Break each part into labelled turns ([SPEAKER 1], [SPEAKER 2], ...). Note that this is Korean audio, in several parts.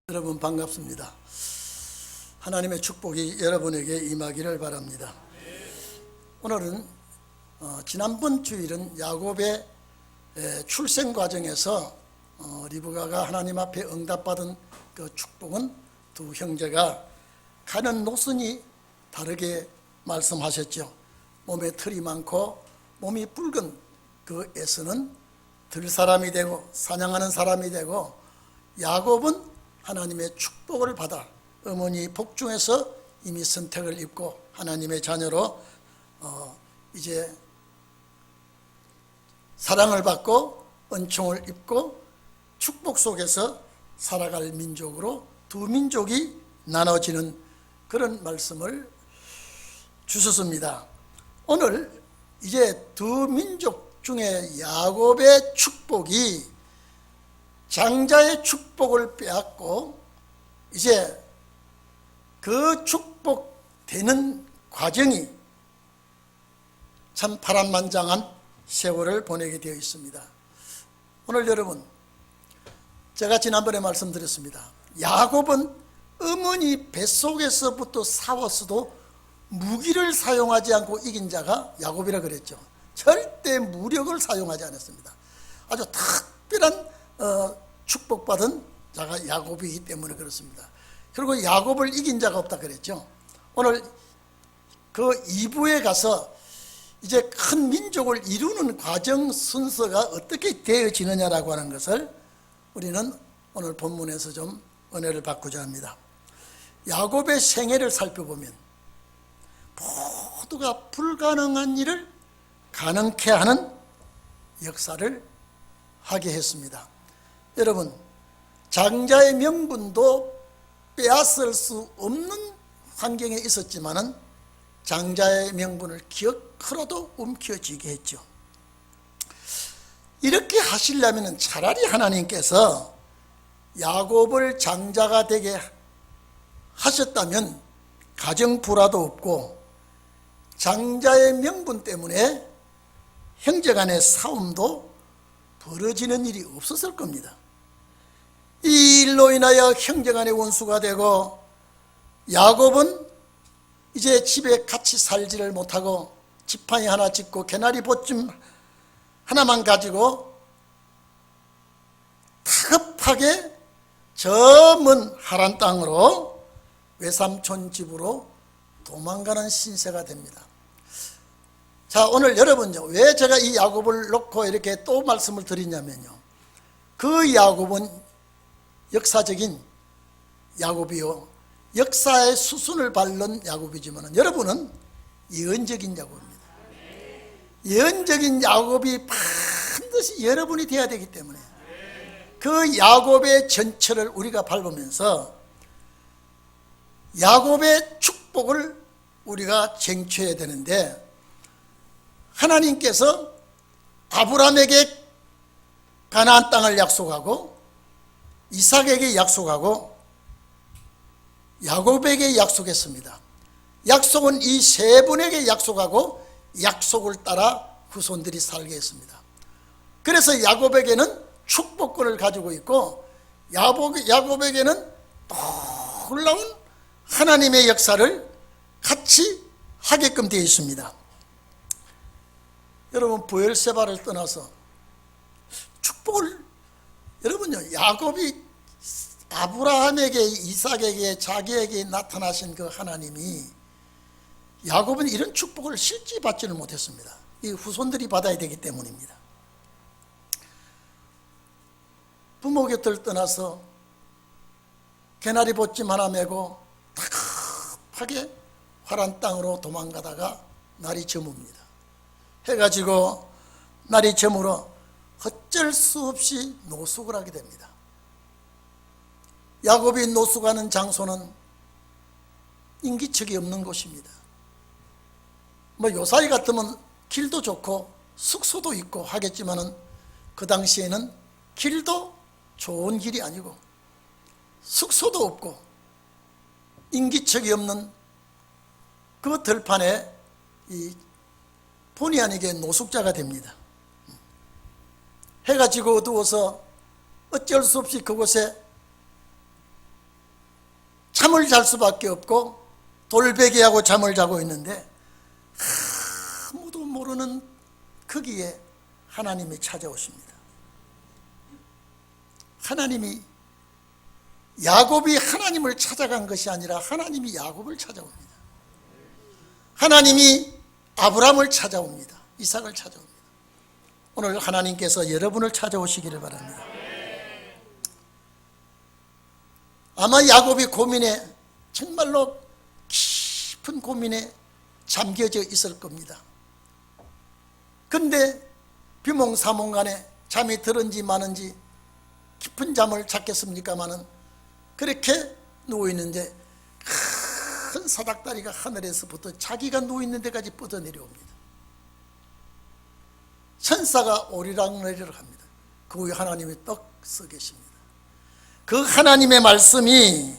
[SPEAKER 1] 여러분 반갑습니다. 하나님의 축복이 여러분에게 임하기를 바랍니다. 오늘은 지난번 주일은 야곱의 출생 과정에서 리브가가 하나님 앞에 응답받은 그 축복은 두 형제가 가는 노선이 다르게 말씀하셨죠. 몸에 털이 많고 몸이 붉은 그 에서는 들사람이 되고 사냥하는 사람이 되고, 야곱은 하나님의 축복을 받아 어머니 복중에서 이미 선택을 입고 하나님의 자녀로 이제 사랑을 받고 은총을 입고 축복 속에서 살아갈 민족으로 두 민족이 나눠지는 그런 말씀을 주셨습니다. 오늘 이제 두 민족 중에 야곱의 축복이 장자의 축복을 빼앗고 이제 그 축복되는 과정이 참 파란만장한 세월을 보내게 되어 있습니다. 오늘 여러분, 제가 지난번에 말씀드렸습니다. 야곱은 어머니 뱃속에서부터 싸웠어도 무기를 사용하지 않고 이긴 자가 야곱이라 그랬죠. 절대 무력을 사용하지 않았습니다. 아주 특별한 축복받은 자가 야곱이기 때문에 그렇습니다. 그리고 야곱을 이긴 자가 없다 그랬죠. 오늘 그 2부에 가서 이제 큰 민족을 이루는 과정 순서가 어떻게 되어지느냐라고 하는 것을 우리는 오늘 본문에서 좀 은혜를 받고자 합니다. 야곱의 생애를 살펴보면 모두가 불가능한 일을 가능케 하는 역사를 하게 했습니다. 여러분, 장자의 명분도 빼앗을 수 없는 환경에 있었지만은 장자의 명분을 기어크라도 움켜쥐게 했죠. 이렇게 하시려면 차라리 하나님께서 야곱을 장자가 되게 하셨다면 가정 불화도 없고 장자의 명분 때문에 형제간의 싸움도 벌어지는 일이 없었을 겁니다. 이 일로 인하여 형제간의 원수가 되고 야곱은 이제 집에 같이 살지를 못하고 지팡이 하나 짚고 개나리 보쯤 하나만 가지고 다급하게 저 먼 하란 땅으로 외삼촌 집으로 도망가는 신세가 됩니다. 자, 오늘 여러분요, 왜 제가 이 야곱을 놓고 이렇게 또 말씀을 드리냐면요, 그 야곱은 역사적인 야곱이요, 역사의 수순을 밟는 야곱이지만 여러분은 예언적인 야곱입니다. 예언적인 야곱이 반드시 여러분이 되어야 되기 때문에 그 야곱의 전철을 우리가 밟으면서 야곱의 축복을 우리가 쟁취해야 되는데, 하나님께서 아브라함에게 가나안 땅을 약속하고 이삭에게 약속하고 야곱에게 약속했습니다. 약속은 이 세 분에게 약속하고 약속을 따라 후손들이 살게 했습니다. 그래서 야곱에게는 축복권을 가지고 있고 야곱에게는 놀라운 하나님의 역사를 같이 하게끔 되어 있습니다. 여러분, 브엘세바를 떠나서 축복을, 여러분요, 야곱이 아브라함에게 이삭에게 자기에게 나타나신 그 하나님이, 야곱은 이런 축복을 실제 받지는 못했습니다. 이 후손들이 받아야 되기 때문입니다. 부모 곁을 떠나서 개나리 보찜 하나 메고 다급하게 화란 땅으로 도망가다가 날이 저뭅니다. 해가 지고 날이 저물어 어쩔 수 없이 노숙을 하게 됩니다. 야곱이 노숙하는 장소는 인기척이 없는 곳입니다. 요사이 같으면 길도 좋고 숙소도 있고 하겠지만은 그 당시에는 길도 좋은 길이 아니고 숙소도 없고 인기척이 없는 그 들판에 이 본의 아니게 노숙자가 됩니다. 해가 지고 어두워서 어쩔 수 없이 그곳에 잠을 잘 수밖에 없고 돌베개하고 잠을 자고 있는데 아무도 모르는 거기에 하나님이 찾아오십니다. 하나님이, 야곱이 하나님을 찾아간 것이 아니라 하나님이 야곱을 찾아옵니다. 하나님이 아브라함을 찾아옵니다. 이삭을 찾아옵니다. 오늘 하나님께서 여러분을 찾아오시기를 바랍니다. 아마 야곱이 고민에, 정말로 깊은 고민에 잠겨져 있을 겁니다. 근데 비몽사몽간에 잠이 들은지 마는지 깊은 잠을 잤겠습니까마는 그렇게 누워있는데 큰 사닥다리가 하늘에서부터 자기가 누워있는 데까지 뻗어 내려옵니다. 천사가 오리락내리락 합니다. 그 위에 하나님이 떡 서 계십니다. 그 하나님의 말씀이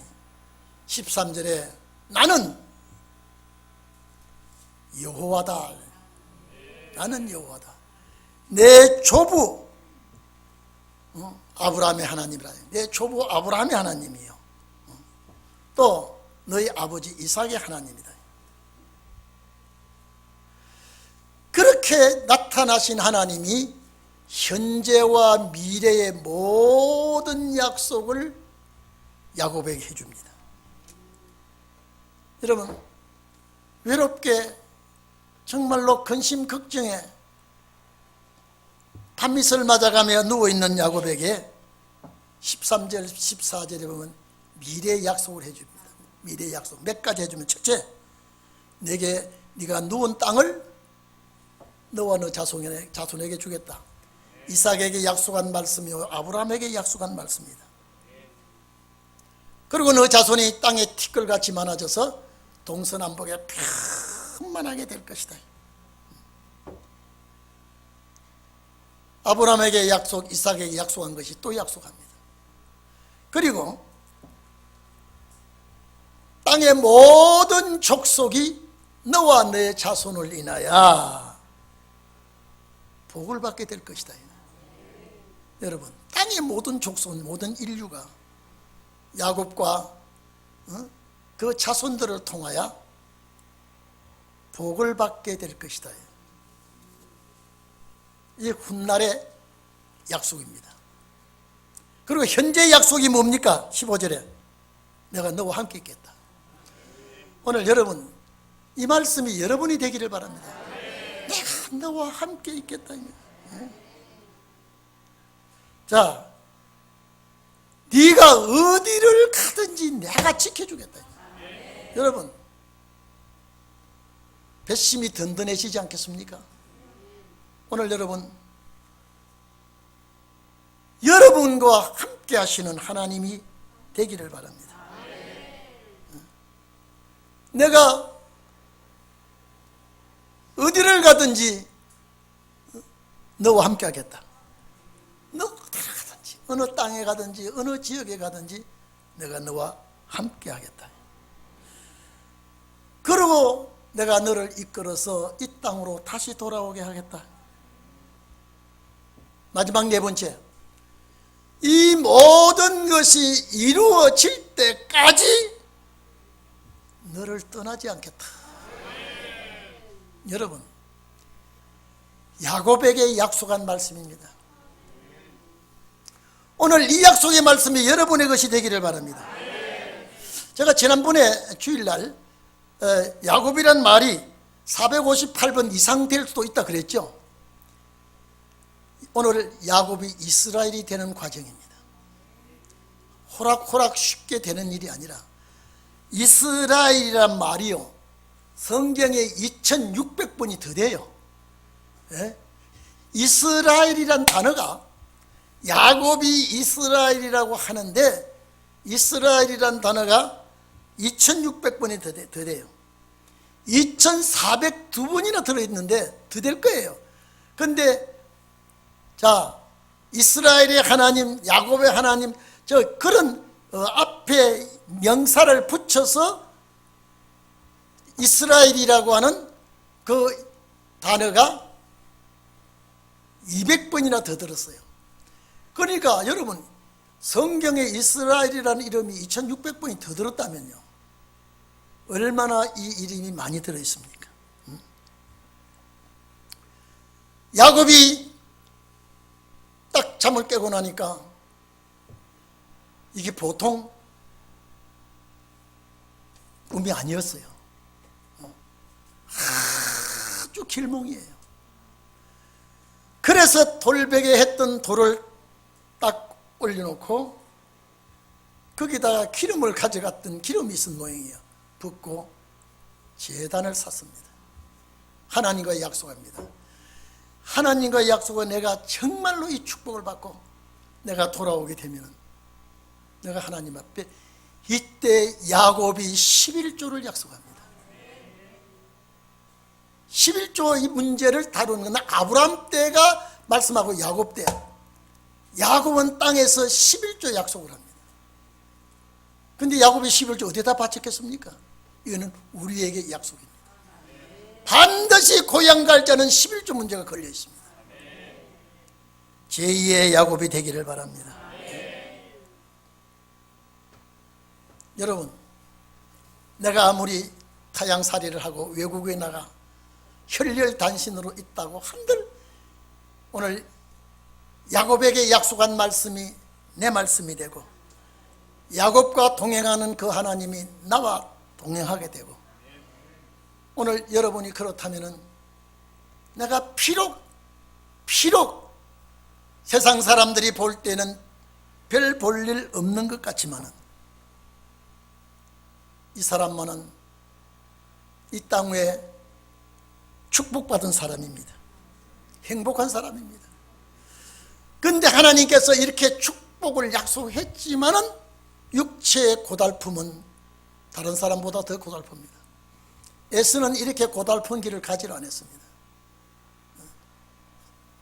[SPEAKER 1] 13절에 나는 여호와다. 나는 여호와다. 내 조부 아브라함의 하나님이라. 내 조부 아브라함의 하나님이요. 또 너희 아버지 이삭의 하나님이다. 그렇게 나타나신 하나님이 현재와 미래의 모든 약속을 야곱에게 해줍니다. 여러분, 외롭게 정말로 근심 걱정에 밤낮을 맞아가며 누워있는 야곱에게 13절 14절에 보면 미래의 약속을 해줍니다. 미래의 약속 몇 가지 해주면, 첫째, 내게 네가 누운 땅을 너와 너 자손에게 주겠다. 이삭에게 약속한 말씀이요 아브라함에게 약속한 말씀입니다. 그리고 너 자손이 땅에 티끌같이 많아져서 동서남북에 편만하게 될 것이다. 아브라함에게 약속, 이삭에게 약속한 것이 또 약속합니다. 그리고 땅의 모든 족속이 너와 내 자손을 인하여 복을 받게 될 것이다. 여러분, 땅의 모든 족속, 모든 인류가 야곱과 그 자손들을 통하여 복을 받게 될 것이다. 이 훗날의 약속입니다. 그리고 현재 약속이 뭡니까? 15절에 내가 너와 함께 있겠다. 오늘 여러분, 이 말씀이 여러분이 되기를 바랍니다. 내가 너와 함께 있겠다. 자, 네가 어디를 가든지 내가 지켜주겠다. 여러분, 배심이 든든해지지 않겠습니까? 오늘 여러분, 여러분과 함께 하시는 하나님이 되기를 바랍니다. 내가 어디를 가든지 너와 함께 하겠다. 너 어디를 가든지, 어느 땅에 가든지, 어느 지역에 가든지 내가 너와 함께 하겠다. 그리고 내가 너를 이끌어서 이 땅으로 다시 돌아오게 하겠다. 마지막 네 번째, 이 모든 것이 이루어질 때까지 너를 떠나지 않겠다. 여러분, 야곱에게 약속한 말씀입니다. 오늘 이 약속의 말씀이 여러분의 것이 되기를 바랍니다. 제가 지난번에 주일날 야곱이란 말이 458번 이상 될 수도 있다 그랬죠. 오늘 야곱이 이스라엘이 되는 과정입니다. 호락호락 쉽게 되는 일이 아니라 이스라엘이란 말이요, 성경에 2600번이 더 돼요. 예? 이스라엘이란 단어가, 야곱이 이스라엘이라고 하는데 이스라엘이란 단어가 2600번이 더 돼요. 2402번이나 들어있는데 더 될 거예요. 근데 자, 이스라엘의 하나님, 야곱의 하나님, 그런 앞에 명사를 붙여서 이스라엘이라고 하는 그 단어가 200번이나 더 들었어요. 그러니까 여러분, 성경에 이스라엘이라는 이름이 2600번이 더 들었다면요, 얼마나 이 이름이 많이 들어있습니까? 야곱이 딱 잠을 깨고 나니까 이게 보통 꿈이 아니었어요. 아주 길몽이에요. 그래서 돌베개 했던 돌을 딱 올려놓고 거기다가 기름을 가져갔던 기름이 있은 모양이에요. 붓고 제단을 샀습니다. 하나님과 약속합니다. 하나님과 약속은 내가 정말로 이 축복을 받고 내가 돌아오게 되면 내가 하나님 앞에, 이때 야곱이 11조를 약속합니다. 11조 이 문제를 다루는 건 아브라함 때가 말씀하고 야곱 때, 야곱은 땅에서 11조 약속을 합니다. 근데 야곱이 11조 어디다 바쳤겠습니까? 이거는 우리에게 약속입니다. 반드시 고향 갈 자는 11조 문제가 걸려 있습니다. 제2의 야곱이 되기를 바랍니다. 여러분, 내가 아무리 타향살이를 하고 외국에 나가 혈혈단신으로 있다고 한들 오늘 야곱에게 약속한 말씀이 내 말씀이 되고 야곱과 동행하는 그 하나님이 나와 동행하게 되고, 오늘 여러분이 그렇다면은 내가 비록 세상 사람들이 볼 때는 별 볼 일 없는 것 같지만은 이 사람만은 이 땅 위에 축복받은 사람입니다. 행복한 사람입니다. 그런데 하나님께서 이렇게 축복을 약속했지만은 육체의 고달픔은 다른 사람보다 더 고달픕니다. 에서는 이렇게 고달픈 길을 가지를 않았습니다.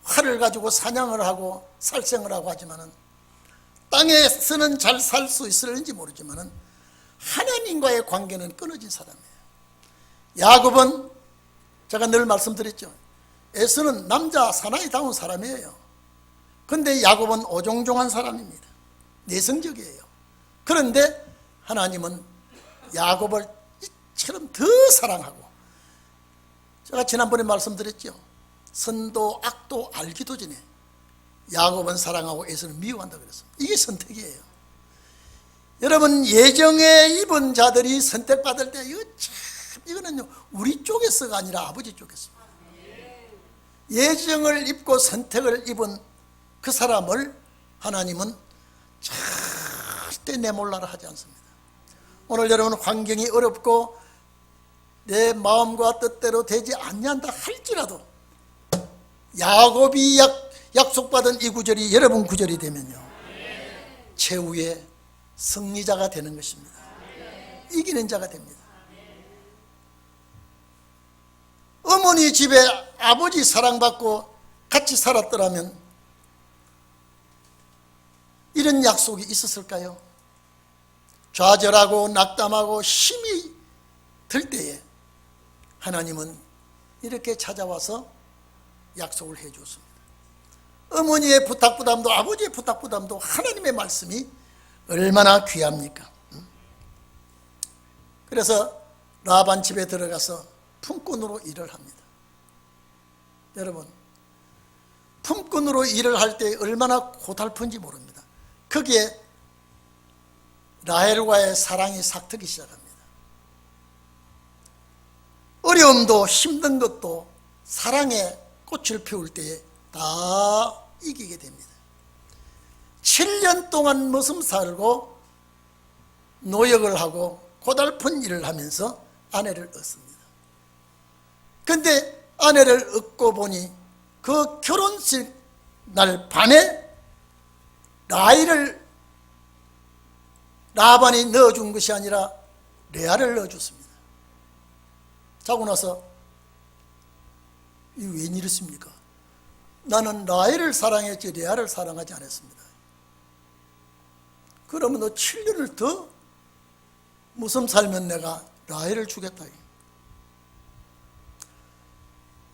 [SPEAKER 1] 활을 가지고 사냥을 하고 살생을 하고 하지만은 땅에서는 잘 살 수 있을는지 모르지만은 하나님과의 관계는 끊어진 사람이에요. 야곱은 제가 늘 말씀드렸죠. 에서는 남자 사나이다운 사람이에요. 그런데 야곱은 오종종한 사람입니다. 내성적이에요. 그런데 하나님은 야곱을 이처럼 더 사랑하고, 제가 지난번에 말씀드렸죠. 선도 악도 알기도 전에 야곱은 사랑하고 에서는 미워한다 그랬습니다. 이게 선택이에요. 여러분, 예정에 입은 자들이 선택받을 때 이거는요 우리 쪽에서가 아니라 아버지 쪽에서, 예정을 입고 선택을 입은 그 사람을 하나님은 절대 내몰라라 하지 않습니다. 오늘 여러분 환경이 어렵고 내 마음과 뜻대로 되지 않는다 할지라도 야곱이 약속받은 이 구절이 여러분 구절이 되면요 최후의 승리자가 되는 것입니다. 이기는 자가 됩니다. 어머니 집에 아버지 사랑받고 같이 살았더라면 이런 약속이 있었을까요? 좌절하고 낙담하고 힘이 들 때에 하나님은 이렇게 찾아와서 약속을 해 주었습니다. 어머니의 부탁부담도 아버지의 부탁부담도 하나님의 말씀이 얼마나 귀합니까? 그래서 라반 집에 들어가서 품꾼으로 일을 합니다. 여러분, 품꾼으로 일을 할 때 얼마나 고달픈지 모릅니다. 거기에 라헬과의 사랑이 삭트기 시작합니다. 어려움도 힘든 것도 사랑의 꽃을 피울 때에 다 이기게 됩니다. 7년 동안 머슴 살고 노역을 하고 고달픈 일을 하면서 아내를 얻습니다. 그런데 아내를 얻고 보니 그 결혼식 날 밤에 라헬을 라반이 넣어준 것이 아니라 레아를 넣어줬습니다. 자고 나서 이게 웬일이십니까? 나는 라헬을 사랑했지 레아를 사랑하지 않았습니다. 그러면 너 7년을 더 무슨 살면 내가 라헬을 주겠다.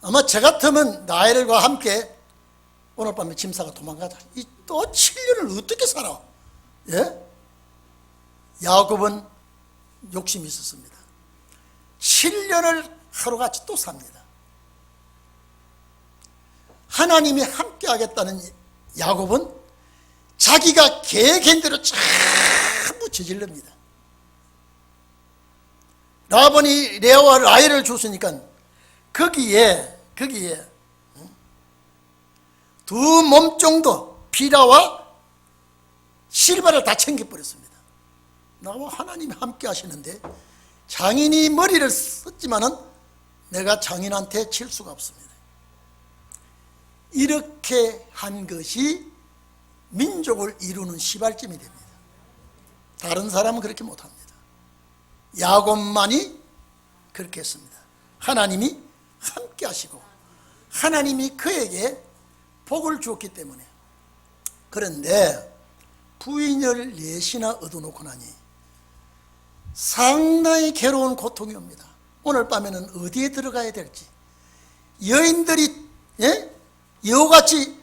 [SPEAKER 1] 아마 저 같으면 라헬과 함께 오늘 밤에 짐싸가 도망가자. 이 또 7년을 어떻게 살아? 예? 야곱은 욕심이 있었습니다. 7년을 하루같이 또 삽니다. 하나님이 함께 하겠다는 야곱은 자기가 계획한 대로 전부 저질릅니다. 라반이 레아와 라헬을 줬으니까 거기에 두 몸종도 비라와 실바를 다 챙겨버렸습니다. 나와 하나님이 함께 하시는데 장인이 머리를 썼지만은 내가 장인한테 칠 수가 없습니다. 이렇게 한 것이 민족을 이루는 시발점이 됩니다. 다른 사람은 그렇게 못합니다. 야곱만이 그렇게 했습니다. 하나님이 함께 하시고 하나님이 그에게 복을 주었기 때문에. 그런데 부인을 넷이나 얻어놓고 나니 상당히 괴로운 고통이 옵니다. 오늘 밤에는 어디에 들어가야 될지, 여인들이 여우같이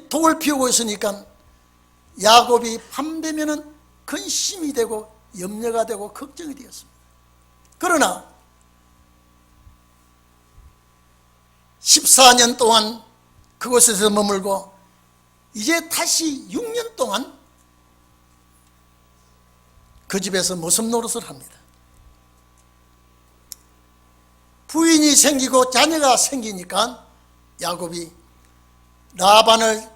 [SPEAKER 1] 독을 피우고 있으니까 야곱이 밤 되면은 근심이 되고 염려가 되고 걱정이 되었습니다. 그러나 14년 동안 그곳에서 머물고 이제 다시 6년 동안 그 집에서 모습 노릇을 합니다. 부인이 생기고 자녀가 생기니까 야곱이 라반을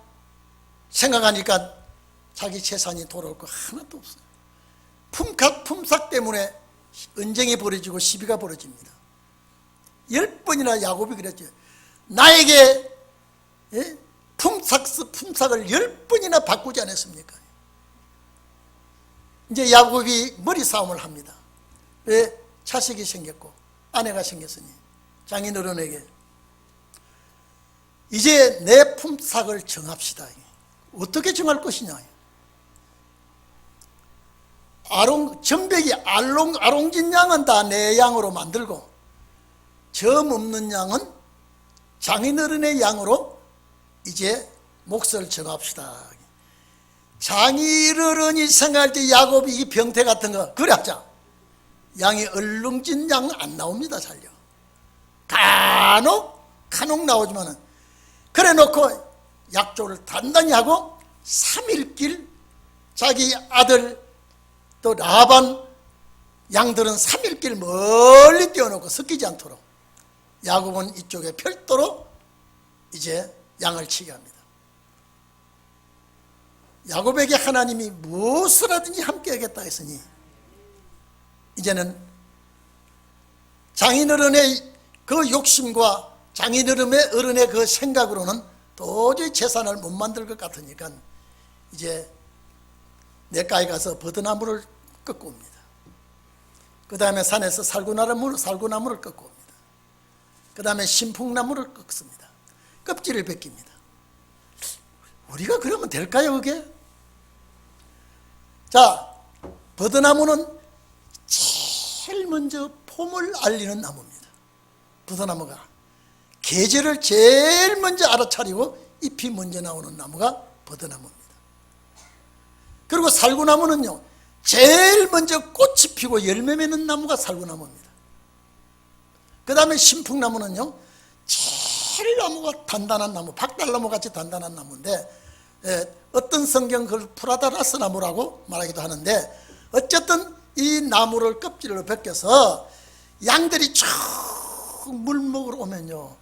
[SPEAKER 1] 생각하니까 자기 재산이 돌아올 거 하나도 없어요. 품삯 때문에 언쟁이 벌어지고 시비가 벌어집니다. 10번이나 야곱이 그랬죠. 나에게 품삯을 10번이나 바꾸지 않았습니까? 이제 야곱이 머리 싸움을 합니다. 왜? 자식이 생겼고 아내가 생겼으니 장인어른에게 이제 내 품삯을 정합시다. 어떻게 정할 것이냐? 전백이 아롱진 양은 다 내 양으로 만들고 점 없는 양은 장인어른의 양으로 이제 몫을 정합시다. 장인어른이 생각할 때 야곱이 이 병태 같은 거 그래 하자. 양이 얼렁진 양은 안 나옵니다. 잘요. 간혹 나오지만은 그래 놓고 약조를 단단히 하고 3일길 자기 아들 또 라반 양들은 3일길 멀리 띄워놓고 섞이지 않도록 야곱은 이쪽에 별도로 이제 양을 치게 합니다. 야곱에게 하나님이 무엇을 하든지 함께 하겠다 했으니 이제는 장인어른의 그 욕심과 장인어른의 그 생각으로는 도저히 재산을 못 만들 것 같으니까 이제 냇가에 가서 버드나무를 꺾고 옵니다. 그 다음에 산에서 살구나무를 꺾고 옵니다. 그 다음에 신풍나무를 꺾습니다. 껍질을 벗깁니다. 우리가 그러면 될까요, 그게? 자, 버드나무는 제일 먼저 봄을 알리는 나무입니다. 버드나무가 계절을 제일 먼저 알아차리고 잎이 먼저 나오는 나무가 버드나무입니다. 그리고 살구나무는요, 제일 먼저 꽃이 피고 열매 맺는 나무가 살구나무입니다. 그 다음에 신풍나무는요, 제일 나무가 단단한 나무, 박달나무 같이 단단한 나무인데 어떤 성경 그걸 프라다라스 나무라고 말하기도 하는데 어쨌든 이 나무를 껍질을 벗겨서 양들이 쭉 물 먹으러 오면요,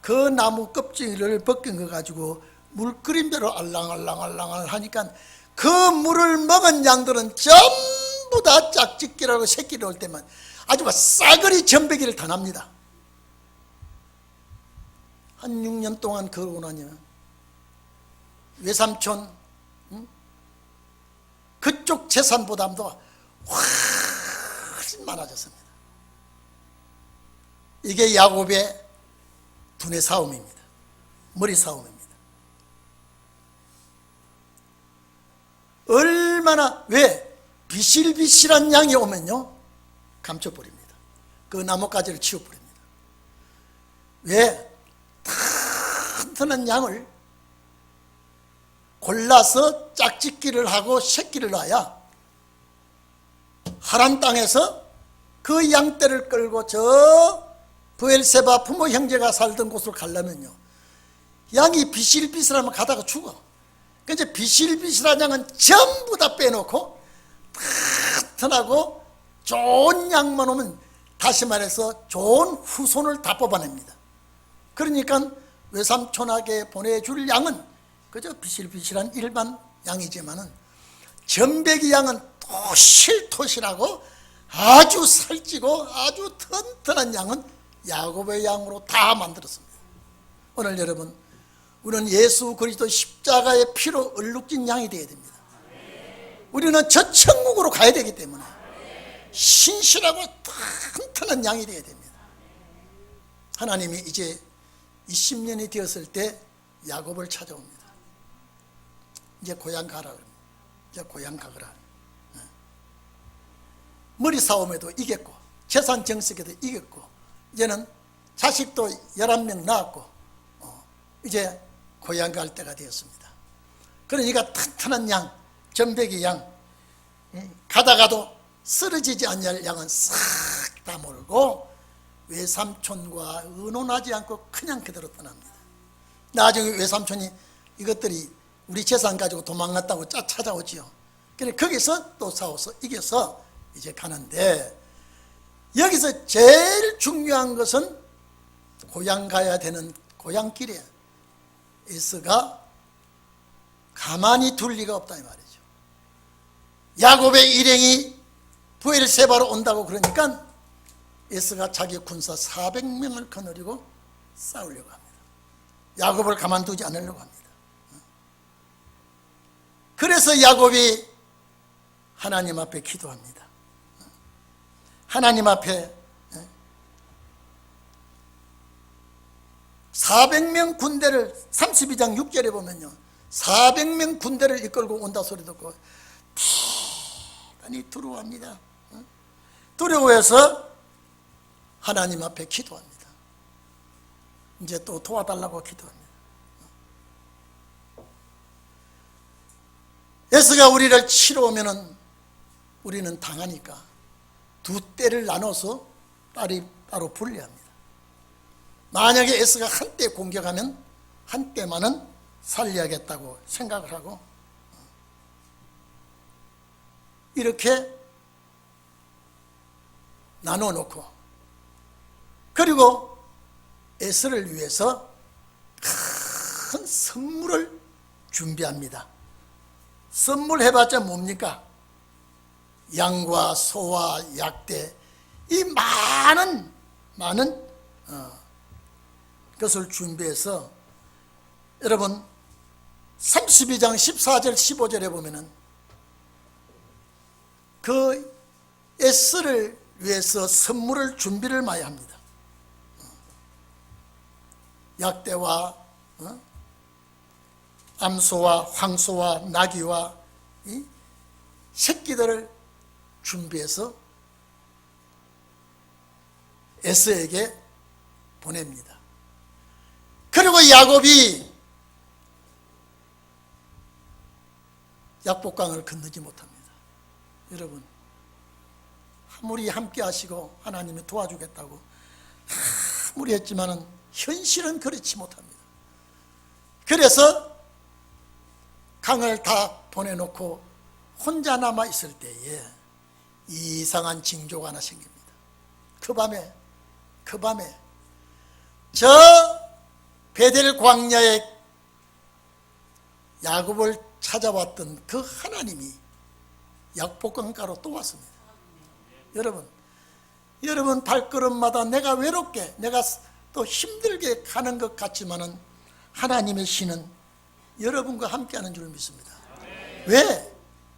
[SPEAKER 1] 그 나무 껍질을 벗긴 거 가지고 물 끓인 대로 알랑알랑 하니까 그 물을 먹은 양들은 전부 다 짝짓기라고 새끼를 올 때만 아주 싸그리 전배기를 다 납니다. 한 6년 동안 그러고 나면 외삼촌 그쪽 재산보다도 훨씬 많아졌습니다. 이게 야곱의 두뇌 싸움입니다. 머리 싸움입니다. 얼마나, 왜? 비실비실한 양이 오면요, 감춰버립니다. 그 나뭇가지를 치워버립니다. 왜? 튼튼한 양을 골라서 짝짓기를 하고 새끼를 낳아야 하란 땅에서 그 양떼를 끌고 저 브엘세바 부모 형제가 살던 곳으로 가려면요, 양이 비실비실하면 가다가 죽어. 그래서 비실비실한 양은 전부 다 빼놓고 튼튼하고 좋은 양만 오면, 다시 말해서 좋은 후손을 다 뽑아냅니다. 그러니까 외삼촌에게 보내줄 양은 그저 비실비실한 일반 양이지만은 전배기 양은 토실토실하고 아주 살찌고 아주 튼튼한 양은 야곱의 양으로 다 만들었습니다. 오늘 여러분, 우리는 예수 그리스도 십자가의 피로 얼룩진 양이 되어야 됩니다. 우리는 저 천국으로 가야 되기 때문에 신실하고 튼튼한 양이 되어야 됩니다. 하나님이 이제 20년이 되었을 때 야곱을 찾아옵니다. 이제 고향 가라. 이제 고향 가거라. 머리 싸움에도 이겼고 재산 정색에도 이겼고 이제는 자식도 11명 낳았고 이제 고향 갈 때가 되었습니다. 그러니까 튼튼한 양, 전배기 양, 가다가도 쓰러지지 않을 양은 싹 다 몰고 외삼촌과 의논하지 않고 그냥 그대로 떠납니다. 나중에 외삼촌이 이것들이 우리 재산 가지고 도망갔다고 찾아오지요. 그래서 거기서 또 싸워서 이겨서 이제 가는데, 여기서 제일 중요한 것은 고향 가야 되는 고향길에 에서가 가만히 둘 리가 없다 이 말이죠. 야곱의 일행이 브엘세바로 온다고 그러니까 에서가 자기 군사 400명을 거느리고 싸우려고 합니다. 야곱을 가만두지 않으려고 합니다. 그래서 야곱이 하나님 앞에 기도합니다. 하나님 앞에 400명 군대를, 32장 6절에 보면요, 400명 군대를 이끌고 온다 소리 듣고 대단히 두려워합니다. 두려워해서 하나님 앞에 기도합니다. 이제 또 도와달라고 기도합니다. 에서가 우리를 치러 오면은 우리는 당하니까 두 떼를 나눠서 따로 분리합니다. 만약에 에서가 한 떼 공격하면 한 떼만은 살려야겠다고 생각을 하고 이렇게 나눠 놓고, 그리고 에서를 위해서 큰 선물을 준비합니다. 선물해봤자 뭡니까? 양과 소와 약대, 이 많은 것을 준비해서, 여러분 32장 14절 15절에 보면은 그 에서를 위해서 선물을 준비를 많이 합니다. 약대와 암소와 황소와 나귀와 이 새끼들을 준비해서 에서에게 보냅니다. 그리고 야곱이 약복강을 건너지 못합니다. 여러분, 아무리 함께 하시고 하나님이 도와주겠다고 아무리 했지만은 현실은 그렇지 못합니다. 그래서 강을 다 보내놓고 혼자 남아 있을 때에 이상한 징조가 하나 생깁니다. 그 밤에 저 베델 광야에 야곱을 찾아왔던 그 하나님이 약복강가로 또 왔습니다. 여러분 발걸음마다 내가 외롭게, 내가 또 힘들게 가는 것 같지만은 하나님의 신은 여러분과 함께하는 줄 믿습니다. 왜?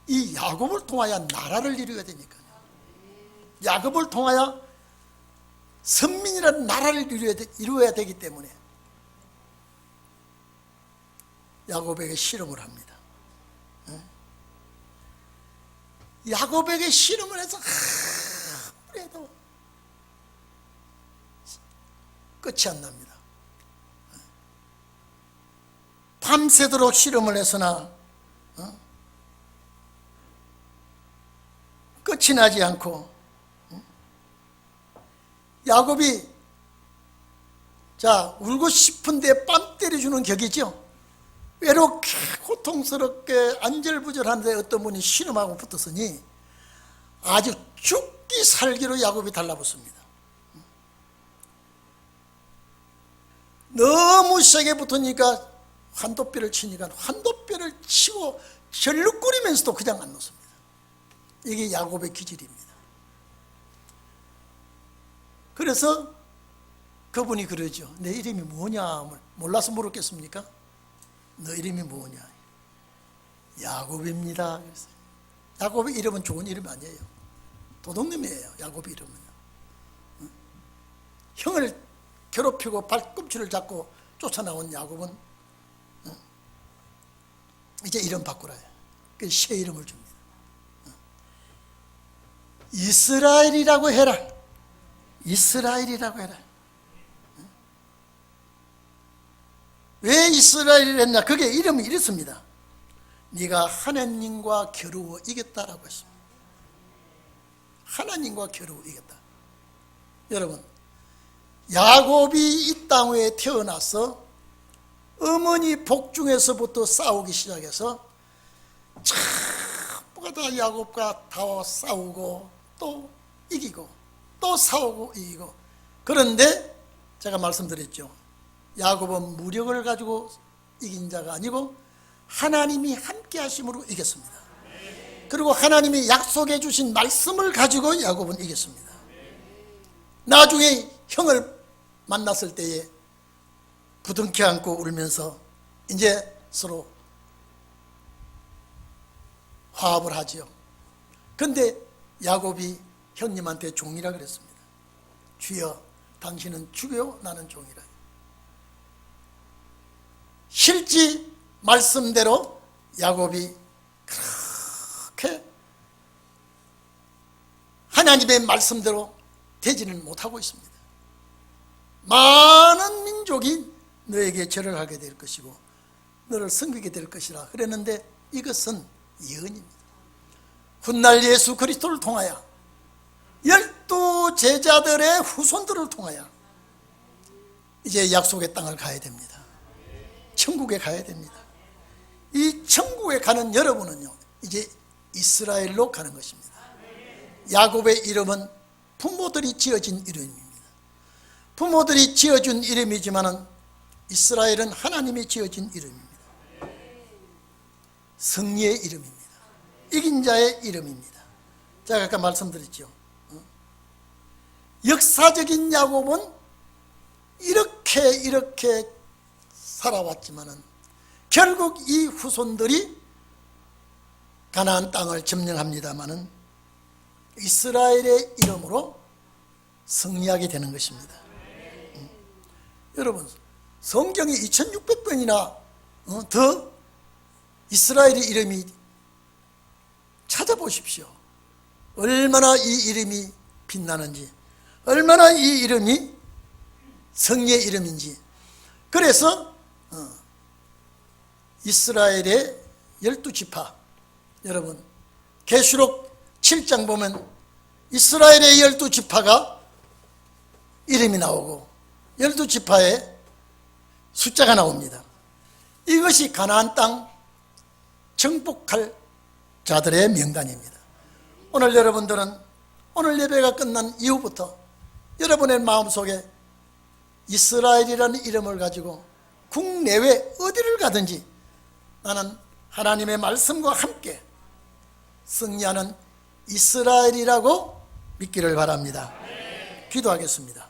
[SPEAKER 1] 이 야곱을 통하여 나라를 이루어야 되니까요. 야곱을 통하여 선민이라는 나라를 이루어야 되기 때문에 야곱에게 실험을 합니다. 야곱에게 실험을 해서 그래도 끝이 안 납니다. 밤새도록 실험을 해서나 끝이 나지 않고 야곱이 울고 싶은데 뺨 때려주는 격이죠. 외롭게 고통스럽게 안절부절한데 어떤 분이 신음하고 붙었으니 아주 죽기 살기로 야곱이 달라붙습니다. 너무 세게 붙으니까 환도뼈를 치니까 환도뼈를 치고 절룩거리면서도 그냥 안 놓습니다. 이게 야곱의 기질입니다. 그래서 그분이 그러죠. 내 이름이 뭐냐 몰라서 물었겠습니까? 너 이름이 뭐냐? 야곱입니다. 그랬어요. 야곱의 이름은 좋은 이름이 아니에요. 도둑놈이에요. 야곱의 이름은요. 형을 괴롭히고 발꿈치를 잡고 쫓아나온 야곱은 이제 이름 바꾸라요. 그래서 새 이름을 줍니다. 이스라엘이라고 해라. 이스라엘이라고 해라. 왜 이스라엘을 했냐? 그게 이름이 이렇습니다. 네가 하나님과 겨루어 이겼다라고 했습니다. 하나님과 겨루어 이겼다. 여러분, 야곱이 이 땅 위에 태어나서 어머니 복중에서부터 싸우기 시작해서 전부가 다 야곱과 다 싸우고 또 이기고 또 싸우고 이기고. 그런데 제가 말씀드렸죠. 야곱은 무력을 가지고 이긴 자가 아니고 하나님이 함께 하심으로 이겼습니다. 그리고 하나님이 약속해 주신 말씀을 가지고 야곱은 이겼습니다. 나중에 형을 만났을 때에 부둥켜 안고 울면서 이제 서로 화합을 하지요. 근데 야곱이 형님한테 종이라 그랬습니다. 주여, 당신은 주요, 나는 종이라. 실제 말씀대로 야곱이 그렇게 하나님의 말씀대로 되지는 못하고 있습니다. 많은 민족이 너에게 절을 하게 될 것이고 너를 섬기게 될 것이라 그랬는데 이것은 예언입니다. 훗날 예수 그리스도를 통하여 12 제자들의 후손들을 통하여 이제 약속의 땅을 가야 됩니다. 천국에 가야 됩니다. 이 천국에 가는 여러분은요, 이제 이스라엘로 가는 것입니다. 야곱의 이름은 부모들이 지어진 이름입니다. 부모들이 지어준 이름이지만은 이스라엘은 하나님이 지어진 이름입니다. 승리의 이름입니다. 이긴 자의 이름입니다. 제가 아까 말씀드렸죠. 역사적인 야곱은 이렇게 살아왔지만은 결국 이 후손들이 가나안 땅을 점령합니다마는 이스라엘의 이름으로 승리하게 되는 것입니다. 여러분, 성경에 2600번이나 더 이스라엘의 이름이 찾아보십시오. 얼마나 이 이름이 빛나는지, 얼마나 이 이름이 승리의 이름인지. 그래서 이스라엘의 12지파, 여러분 계시록 7장 보면 이스라엘의 12지파가 이름이 나오고 12지파의 숫자가 나옵니다. 이것이 가나안 땅 정복할 자들의 명단입니다. 오늘 여러분들은 오늘 예배가 끝난 이후부터 여러분의 마음속에 이스라엘이라는 이름을 가지고 국내외 어디를 가든지 나는 하나님의 말씀과 함께 승리하는 이스라엘이라고 믿기를 바랍니다. 기도하겠습니다.